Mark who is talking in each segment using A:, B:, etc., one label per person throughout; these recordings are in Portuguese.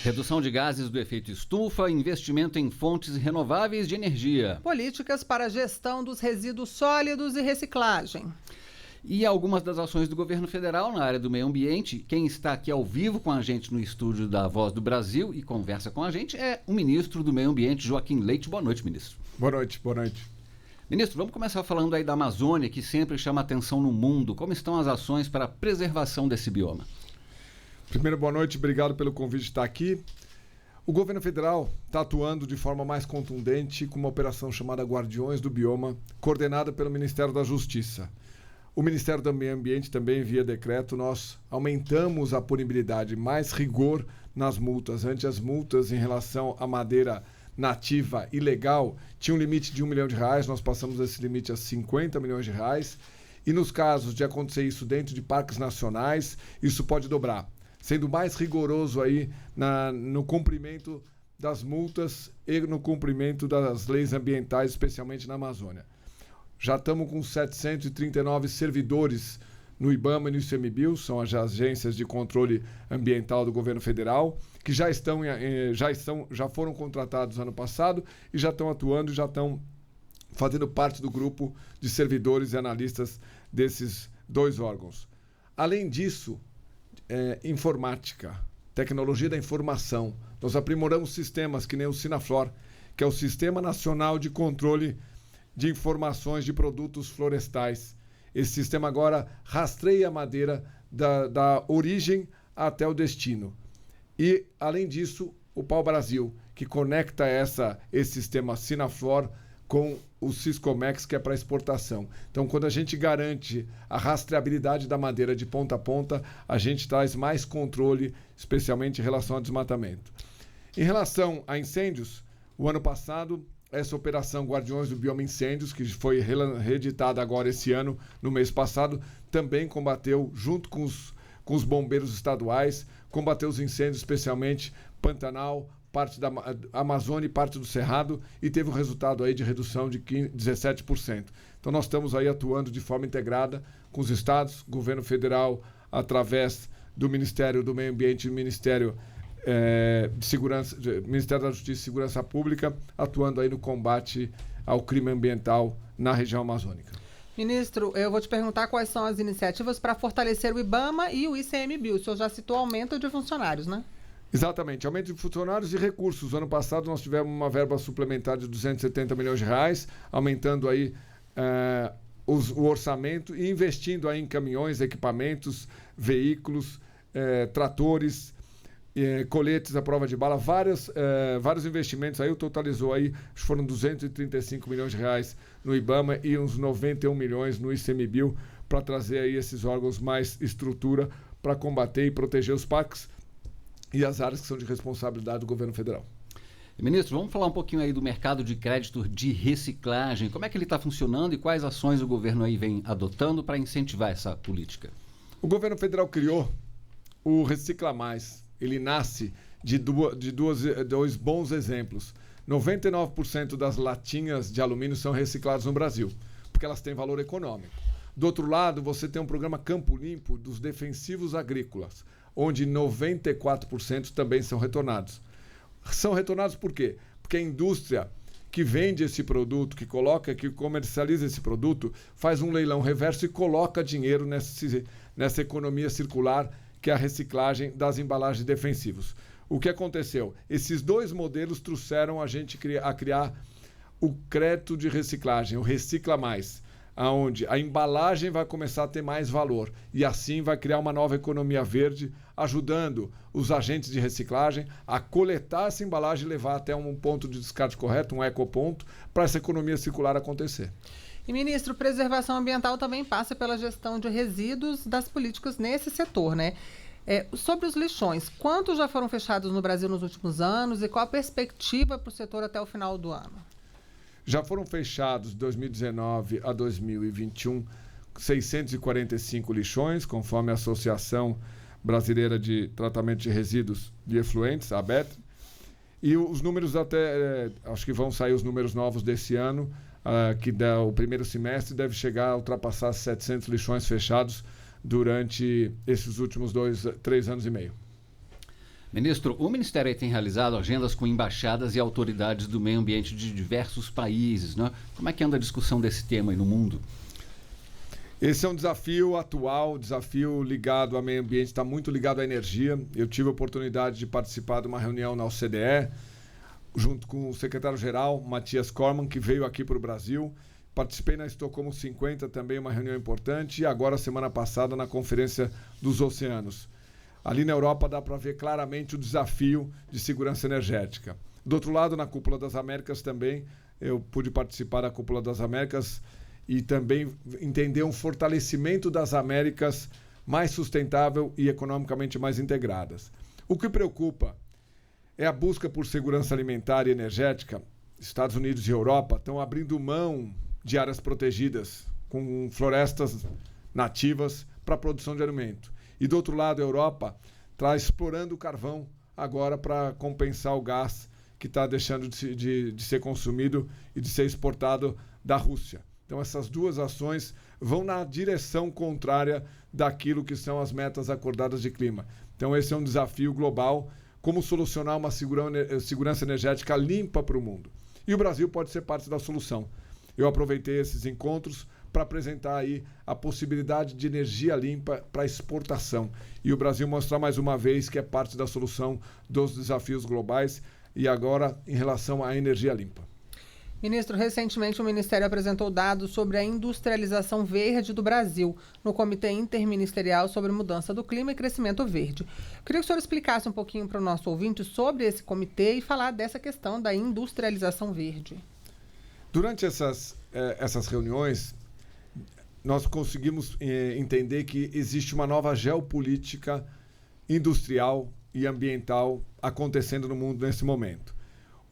A: Redução de gases do efeito estufa, investimento em fontes renováveis de energia.
B: Políticas para a gestão dos resíduos sólidos e reciclagem.
A: E algumas das ações do governo federal na área do meio ambiente. Quem está aqui ao vivo com a gente no estúdio da Voz do Brasil e conversa com a gente é o ministro do Meio Ambiente, Joaquim Leite. Boa noite, ministro.
C: Boa noite, boa noite.
A: Ministro, vamos começar falando aí da Amazônia, que sempre chama atenção no mundo. Como estão as ações para a preservação desse bioma?
C: Primeiro, boa noite, obrigado pelo convite de estar aqui. O governo federal está atuando de forma mais contundente com uma operação chamada Guardiões do Bioma, coordenada pelo Ministério da Justiça. O Ministério do Meio Ambiente também, via decreto, nós aumentamos a punibilidade, mais rigor nas multas. Antes, as multas em relação à madeira nativa ilegal tinha um limite de R$1 milhão, nós passamos esse limite a R$50 milhões. E nos casos de acontecer isso dentro de parques nacionais, isso pode dobrar, sendo mais rigoroso aí no cumprimento das multas e no cumprimento das leis ambientais, especialmente na Amazônia. Já estamos com 739 servidores no IBAMA e no ICMBio, são as agências de controle ambiental do governo federal, que já foram contratados ano passado e já estão atuando e já estão fazendo parte do grupo de servidores e analistas desses dois órgãos. Além disso, informática, tecnologia da informação. Nós aprimoramos sistemas que nem o Sinaflor, que é o Sistema Nacional de Controle de Informações de Produtos Florestais. Esse sistema agora rastreia a madeira da origem até o destino. E, além disso, o Pau Brasil, que conecta esse sistema Sinaflor com o Siscomex, que é para exportação. Então, quando a gente garante a rastreabilidade da madeira de ponta a ponta, a gente traz mais controle, especialmente em relação ao desmatamento. Em relação a incêndios, o ano passado, essa operação Guardiões do Bioma Incêndios, que foi reeditada agora esse ano, no mês passado, também combateu, junto com os bombeiros estaduais, combateu os incêndios, especialmente Pantanal, parte da Amazônia e parte do Cerrado, e teve um resultado aí de redução de 17%. Então nós estamos aí atuando de forma integrada com os estados, governo federal, através do Ministério do Meio Ambiente e do Ministério Ministério da Justiça e Segurança Pública, atuando aí no combate ao crime ambiental na região amazônica.
B: Ministro, eu vou te perguntar quais são as iniciativas para fortalecer o IBAMA e o ICMBio. O senhor já citou aumento de funcionários, né? Exatamente,
C: aumento de funcionários e recursos. Ano passado nós tivemos uma verba suplementar de R$270 milhões, aumentando aí o orçamento e investindo aí em caminhões, equipamentos, veículos, tratores, coletes à prova de bala, vários investimentos aí, totalizou aí, foram R$235 milhões no IBAMA e uns 91 milhões no ICMBio, para trazer aí esses órgãos mais estrutura para combater e proteger os parques e as áreas que são de responsabilidade do governo federal.
A: Ministro, vamos falar um pouquinho aí do mercado de crédito de reciclagem. Como é que ele está funcionando e quais ações o governo aí vem adotando para incentivar essa política?
C: O governo federal criou o Recicla Mais. Ele nasce de dois bons exemplos. 99% das latinhas de alumínio são recicladas no Brasil, porque elas têm valor econômico. Do outro lado, você tem um programa Campo Limpo dos defensivos agrícolas, onde 94% também são retornados. São retornados por quê? Porque a indústria que vende esse produto, que comercializa esse produto, faz um leilão reverso e coloca dinheiro nessa economia circular, que é a reciclagem das embalagens defensivas. O que aconteceu? Esses dois modelos trouxeram a gente a criar o crédito de reciclagem, o Recicla Mais, onde a embalagem vai começar a ter mais valor e assim vai criar uma nova economia verde, ajudando os agentes de reciclagem a coletar essa embalagem e levar até um ponto de descarte correto, um ecoponto, para essa economia circular acontecer.
B: E, ministro, preservação ambiental também passa pela gestão de resíduos das políticas nesse setor, né? Sobre os lixões, quantos já foram fechados no Brasil nos últimos anos e qual a perspectiva para o setor até o final do ano?
C: Já foram fechados de 2019 a 2021 645 lixões, conforme a Associação Brasileira de Tratamento de Resíduos de Efluentes, a ABET. E os números acho que vão sair os números novos desse ano, que o primeiro semestre deve chegar a ultrapassar 700 lixões fechados durante esses últimos 3 anos e meio.
A: Ministro, o Ministério aí tem realizado agendas com embaixadas e autoridades do meio ambiente de diversos países, né? Como é que anda a discussão desse tema aí no mundo?
C: Esse é um desafio atual, desafio ligado ao meio ambiente, está muito ligado à energia. Eu tive a oportunidade de participar de uma reunião na OCDE, junto com o secretário-geral, Matthias Cormann, que veio aqui para o Brasil. Participei na Estocolmo 50, também uma reunião importante, e agora, semana passada, na Conferência dos Oceanos. Ali na Europa dá para ver claramente o desafio de segurança energética. Do outro lado, na Cúpula das Américas também, eu pude participar da Cúpula das Américas e também entender um fortalecimento das Américas mais sustentável e economicamente mais integradas. O que preocupa é a busca por segurança alimentar e energética. Estados Unidos e Europa estão abrindo mão de áreas protegidas com florestas nativas para a produção de alimento. E do outro lado, a Europa está explorando o carvão agora para compensar o gás que está deixando de ser consumido e de ser exportado da Rússia. Então, essas duas ações vão na direção contrária daquilo que são as metas acordadas de clima. Então, esse é um desafio global, como solucionar uma segurança energética limpa para o mundo. E o Brasil pode ser parte da solução. Eu aproveitei esses encontros para apresentar aí a possibilidade de energia limpa para exportação. E o Brasil mostrar mais uma vez que é parte da solução dos desafios globais e agora em relação à energia limpa.
B: Ministro, recentemente o Ministério apresentou dados sobre a industrialização verde do Brasil no Comitê Interministerial sobre Mudança do Clima e Crescimento Verde. Eu queria que o senhor explicasse um pouquinho para o nosso ouvinte sobre esse comitê e falar dessa questão da industrialização verde.
C: Durante essas reuniões, nós conseguimos entender que existe uma nova geopolítica industrial e ambiental acontecendo no mundo nesse momento.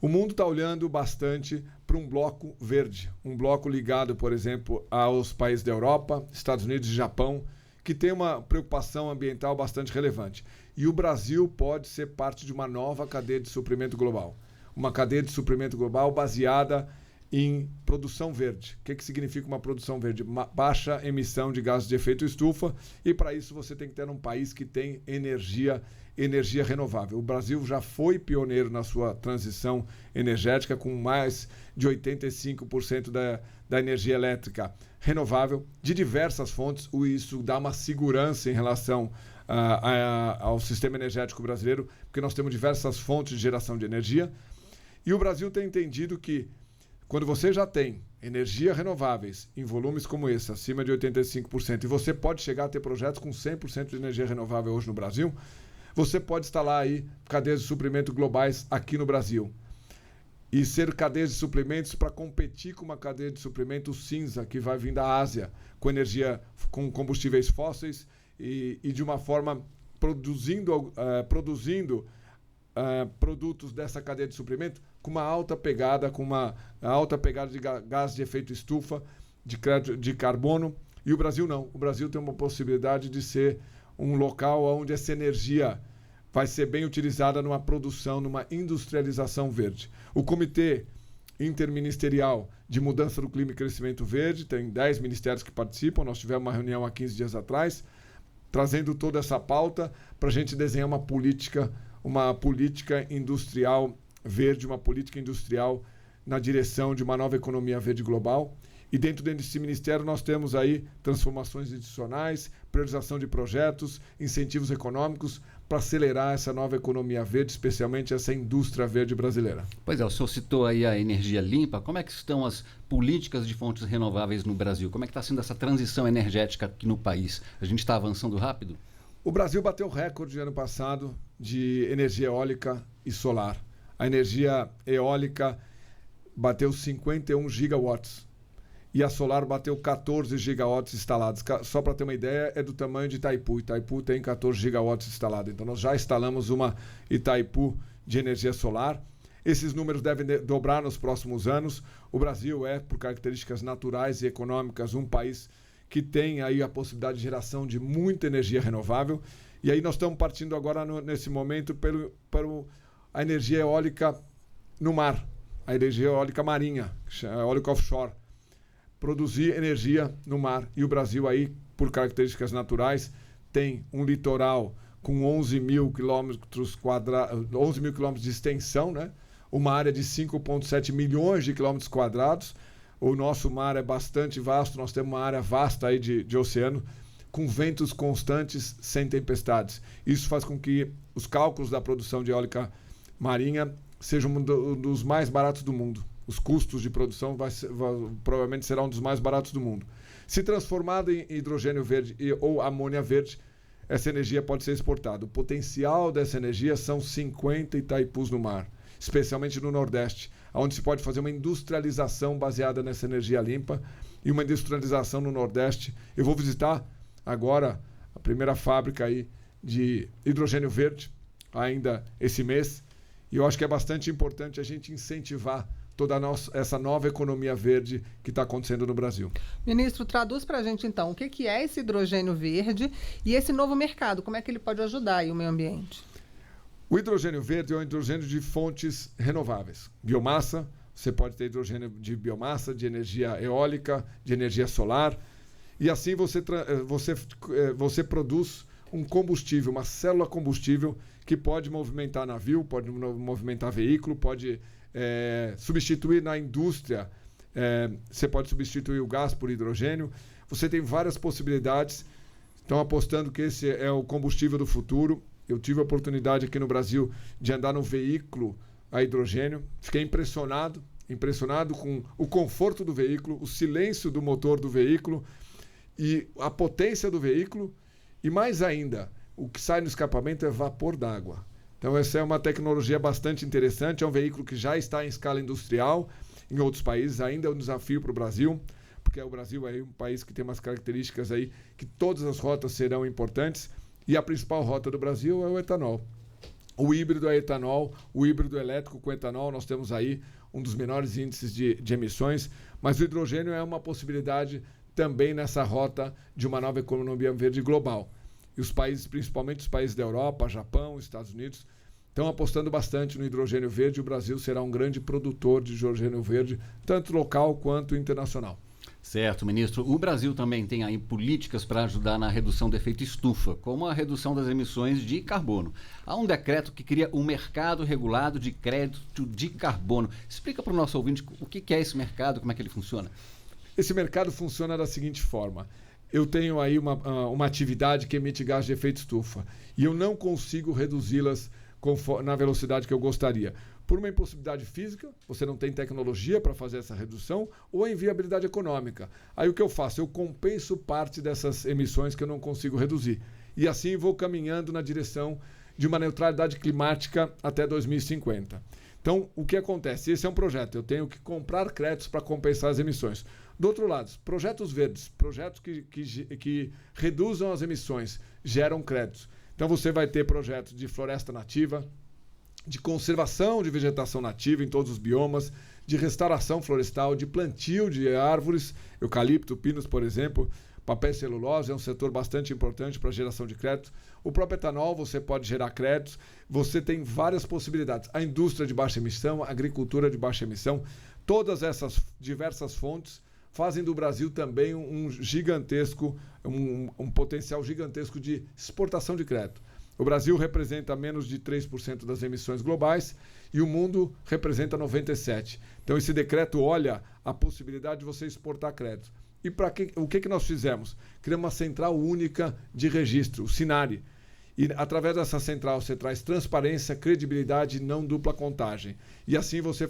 C: O mundo está olhando bastante para um bloco verde, um bloco ligado, por exemplo, aos países da Europa, Estados Unidos e Japão, que tem uma preocupação ambiental bastante relevante. E o Brasil pode ser parte de uma nova cadeia de suprimento global. Uma cadeia de suprimento global baseada em produção verde. O que significa uma produção verde? Baixa emissão de gases de efeito estufa, e para isso você tem que ter um país que tem energia renovável. O Brasil já foi pioneiro na sua transição energética, com mais de 85% da energia elétrica renovável, de diversas fontes. Isso dá uma segurança em relação ao sistema energético brasileiro, porque nós temos diversas fontes de geração de energia. E o Brasil tem entendido que quando você já tem energia renováveis em volumes como esse, acima de 85%, e você pode chegar a ter projetos com 100% de energia renovável hoje no Brasil, você pode instalar aí cadeias de suprimento globais aqui no Brasil. E ser cadeias de suprimentos para competir com uma cadeia de suprimento cinza que vai vir da Ásia, com energia, com combustíveis fósseis e de uma forma produzindo produtos dessa cadeia de suprimento com uma alta pegada, de gás de efeito estufa, de crédito de carbono. E o Brasil não. O Brasil tem uma possibilidade de ser um local onde essa energia vai ser bem utilizada numa produção, numa industrialização verde. O Comitê Interministerial de Mudança do Clima e Crescimento Verde tem 10 ministérios que participam. Nós tivemos uma reunião há 15 dias atrás, trazendo toda essa pauta para a gente desenhar uma política industrial verde, uma política industrial na direção de uma nova economia verde global. E dentro desse ministério nós temos aí transformações institucionais, priorização de projetos, incentivos econômicos para acelerar essa nova economia verde, especialmente essa indústria verde brasileira.
A: Pois é, o senhor citou aí a energia limpa. Como é que estão as políticas de fontes renováveis no Brasil? Como é que está sendo essa transição energética aqui no país? A gente está avançando rápido?
C: O Brasil bateu recorde ano passado de energia eólica e solar. A energia eólica bateu 51 gigawatts e a solar bateu 14 gigawatts instalados. Só para ter uma ideia, é do tamanho de Itaipu. Itaipu tem 14 gigawatts instalados. Então, nós já instalamos uma Itaipu de energia solar. Esses números devem dobrar nos próximos anos. O Brasil é, por características naturais e econômicas, um país que tem aí a possibilidade de geração de muita energia renovável. E aí nós estamos partindo agora, nesse momento, para a energia eólica no mar, a energia eólica marinha, eólica offshore. Produzir energia no mar. E o Brasil aí, por características naturais, tem um litoral com 11 mil quilômetros de extensão, né? Uma área de 5,7 milhões de quilômetros quadrados. O nosso mar é bastante vasto, nós temos uma área vasta aí de oceano, com ventos constantes, sem tempestades. Isso faz com que os cálculos da produção de eólica marinha sejam um dos mais baratos do mundo. Os custos de produção provavelmente serão um dos mais baratos do mundo. Se transformado em hidrogênio verde ou amônia verde, essa energia pode ser exportada. O potencial dessa energia são 50 Itaipus no mar, especialmente no Nordeste, onde se pode fazer uma industrialização baseada nessa energia limpa e uma industrialização no Nordeste. Eu vou visitar agora a primeira fábrica aí de hidrogênio verde, ainda esse mês, e eu acho que é bastante importante a gente incentivar toda essa nova economia verde que está acontecendo no Brasil.
B: Ministro, traduz para a gente então o que é esse hidrogênio verde e esse novo mercado, como é que ele pode ajudar aí o meio ambiente?
C: O hidrogênio verde é um hidrogênio de fontes renováveis. Biomassa, você pode ter hidrogênio de biomassa, de energia eólica, de energia solar, e assim você produz um combustível, uma célula combustível que pode movimentar navio, pode movimentar veículo, pode substituir na indústria, você pode substituir o gás por hidrogênio. Você tem várias possibilidades. Estão apostando que esse é o combustível do futuro. Eu tive a oportunidade aqui no Brasil de andar num veículo a hidrogênio. Fiquei impressionado com o conforto do veículo, o silêncio do motor do veículo e a potência do veículo. E mais ainda, o que sai no escapamento é vapor d'água. Então essa é uma tecnologia bastante interessante, é um veículo que já está em escala industrial em outros países, ainda é um desafio para o Brasil, porque o Brasil é um país que tem umas características aí que todas as rotas serão importantes, e a principal rota do Brasil é o etanol. O híbrido é etanol, o híbrido elétrico com etanol, nós temos aí um dos menores índices de emissões, mas o hidrogênio é uma possibilidade também nessa rota de uma nova economia verde global. E os países, principalmente os países da Europa, Japão, Estados Unidos, estão apostando bastante no hidrogênio verde, e o Brasil será um grande produtor de hidrogênio verde, tanto local quanto internacional.
A: Certo, ministro. O Brasil também tem aí políticas para ajudar na redução do efeito estufa, como a redução das emissões de carbono. Há um decreto que cria um mercado regulado de crédito de carbono. Explica para o nosso ouvinte o que é esse mercado, como é que ele funciona.
C: Esse mercado funciona da seguinte forma. Eu tenho aí uma atividade que emite gás de efeito estufa e eu não consigo reduzi-las na velocidade que eu gostaria. Por uma impossibilidade física, você não tem tecnologia para fazer essa redução, ou a inviabilidade econômica. Aí o que eu faço? Eu compenso parte dessas emissões que eu não consigo reduzir. E assim vou caminhando na direção de uma neutralidade climática até 2050. Então, o que acontece? Esse é um projeto. Eu tenho que comprar créditos para compensar as emissões. Do outro lado, projetos verdes, projetos que reduzam as emissões, geram créditos. Então, você vai ter projetos de floresta nativa, de conservação de vegetação nativa em todos os biomas, de restauração florestal, de plantio de árvores, eucalipto, pinos, por exemplo. Papel e celulose é um setor bastante importante para a geração de créditos. O próprio etanol, você pode gerar créditos. Você tem várias possibilidades. A indústria de baixa emissão, a agricultura de baixa emissão, todas essas diversas fontes fazem do Brasil também um potencial gigantesco de exportação de crédito. O Brasil representa menos de 3% das emissões globais e o mundo representa 97%. Então, esse decreto olha a possibilidade de você exportar crédito. E o que nós fizemos? Criamos uma central única de registro, o SINARI. E, através dessa central, você traz transparência, credibilidade e não dupla contagem. E assim você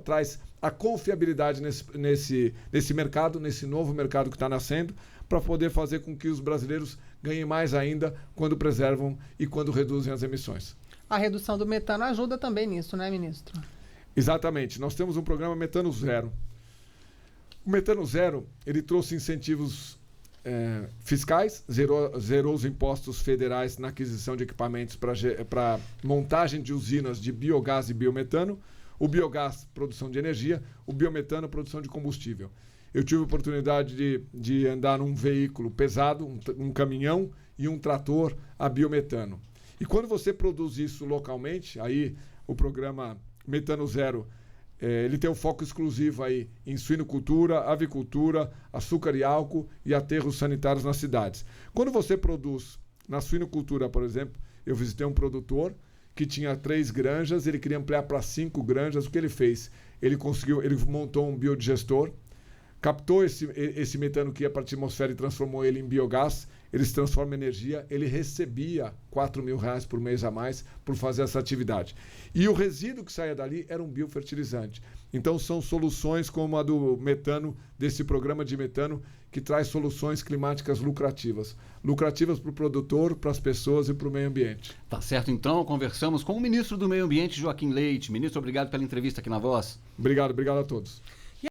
C: traz a confiabilidade nesse mercado, nesse novo mercado que está nascendo, para poder fazer com que os brasileiros ganhem mais ainda quando preservam e quando reduzem as emissões.
B: A redução do metano ajuda também nisso, né, ministro?
C: Exatamente. Nós temos um programa Metano Zero. O Metano Zero, ele trouxe incentivos fiscais, zerou os impostos federais na aquisição de equipamentos para montagem de usinas de biogás e biometano, o biogás, produção de energia, o biometano, produção de combustível. Eu tive a oportunidade de andar num veículo pesado, um caminhão e um trator a biometano. E quando você produz isso localmente, aí o programa Metano Zero, ele tem um foco exclusivo aí em suinocultura, avicultura, açúcar e álcool e aterros sanitários nas cidades. Quando você produz na suinocultura, por exemplo, Eu visitei um produtor que tinha 3 granjas, ele queria ampliar para 5 granjas. O que ele fez? Ele montou um biodigestor, captou esse metano que ia para a atmosfera e transformou ele em biogás. Ele se transforma em energia. Ele recebia R$4.000 por mês a mais por fazer essa atividade. E o resíduo que saía dali era um biofertilizante. Então são soluções como a do metano, desse programa de metano, que traz soluções climáticas lucrativas. Lucrativas para o produtor, para as pessoas e para o meio ambiente.
A: Tá certo, então conversamos com o ministro do Meio Ambiente, Joaquim Leite. Ministro, obrigado pela entrevista aqui na Voz.
C: Obrigado a todos.